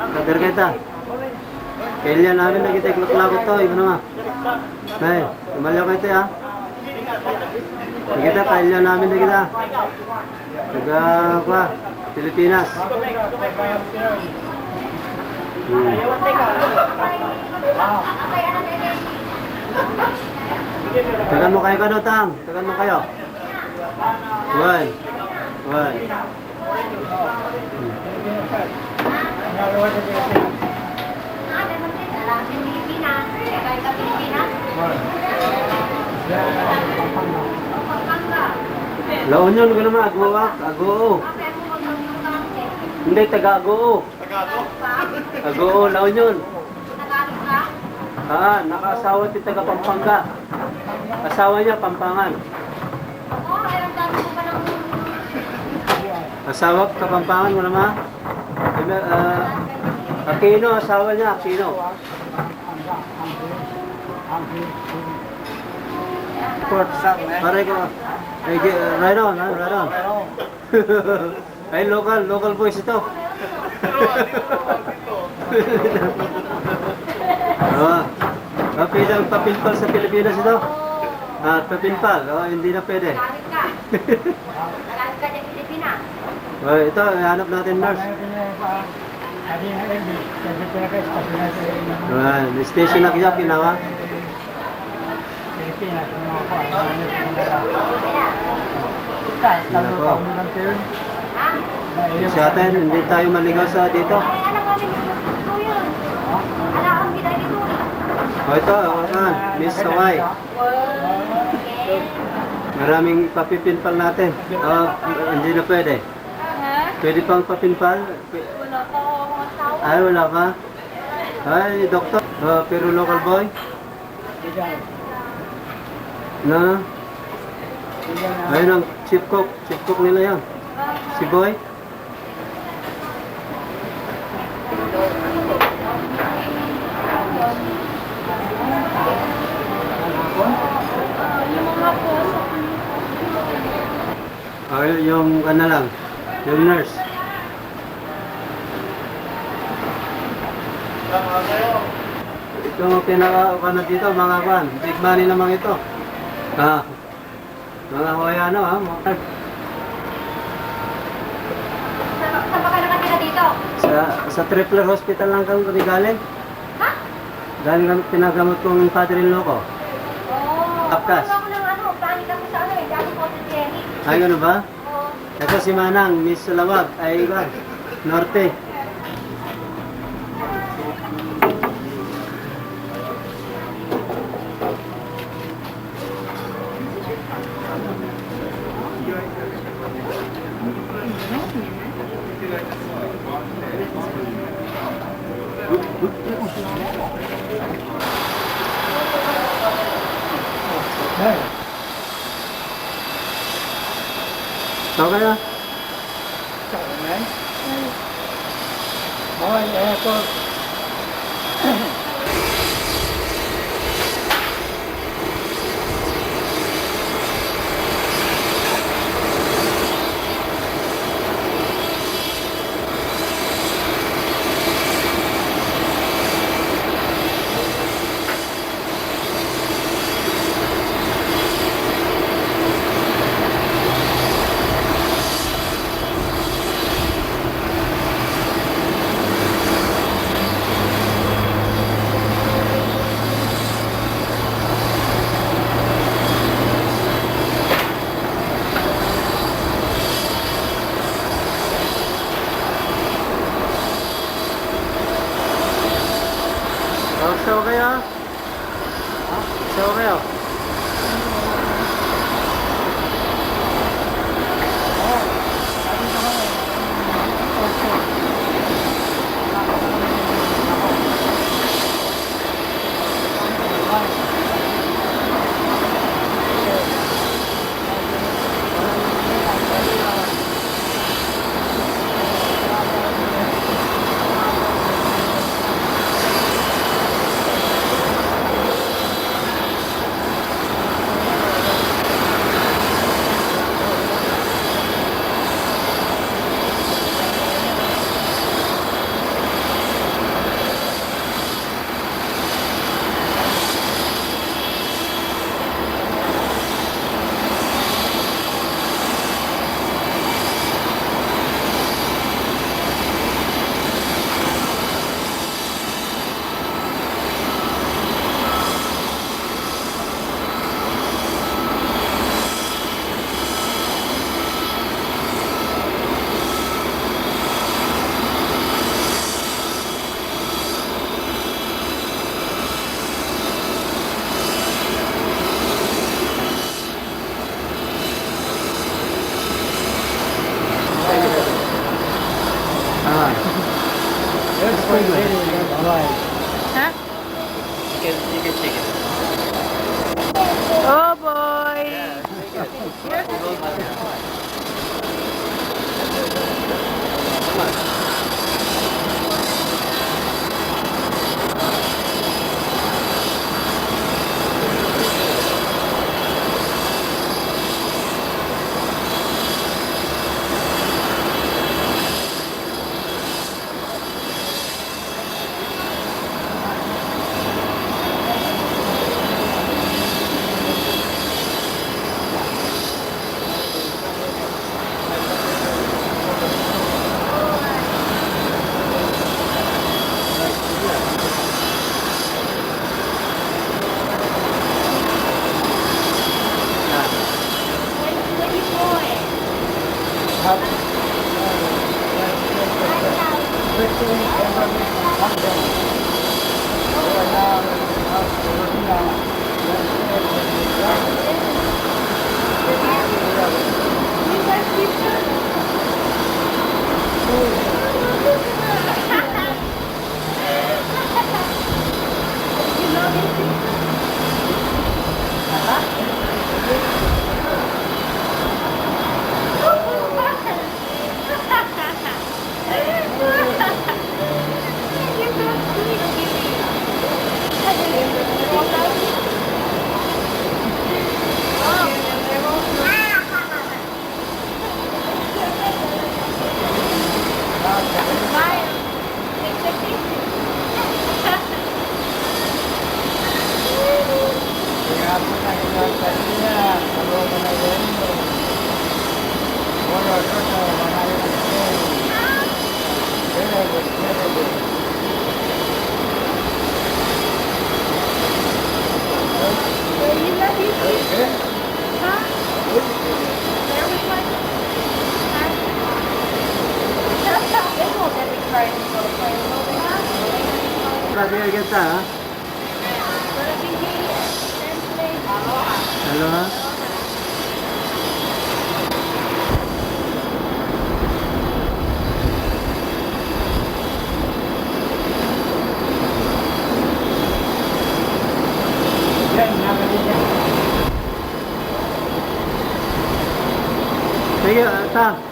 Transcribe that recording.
Kader kita. Kailan namin nakita iklok-lakot to, iba naman. Nay, tumalyaw kayo ya. Kita kailan namin nakita. Taga apa? Pilipinas. Tagan mo kayo ka daw, Tang. Tagan mo kayo. One. La Union ko naman, Agoo. Hindi, taga-Agoo. Agoo, La Union. Naka-asawa si taga Pampanga. Asawa niya, Pampangan. Asawa ka Pampangan mo naman? Aquino, asawa niya, Aquino. Pare ko. Right on. Ay, local voice ito. Papinpal sa Pilipinas ito. Papinpal, hindi na pwede. Ito, hanap natin nurse. Station na kaya, Pinawa. Sa atin, hindi tayo maligaw sa dito. Ito, Miss Hawaii. Maraming papipinpal natin. Hindi na pwede. Pwede pang papinpal? Wala pa akong asawa. Ay, wala ka? Ay, doktor. Pero local boy? Na? Ayun ang chief cook. Chief cook nila yan. Si Boy? Ay, yung ano lang. Yung nurse. Ito pinaka dito, mga kwan. Big money naman ito. Mga Hawaiano Saan ba kayo nakatira dito? Sa Tripler Hospital lang kang galing. Ha? Galing kami pinagamot kong father-in-law ko. Apkas. Ako ng panik ako sa dati po sa Jenny. Ay, gano'n ba? Ito si Manang, Miss Salawag, ay Norte. Okay na? Sawa kayo? Sawa kayo? Ha? You can take it. Oh boy! Pati kita, ha? Hello, ha? Sige, ta.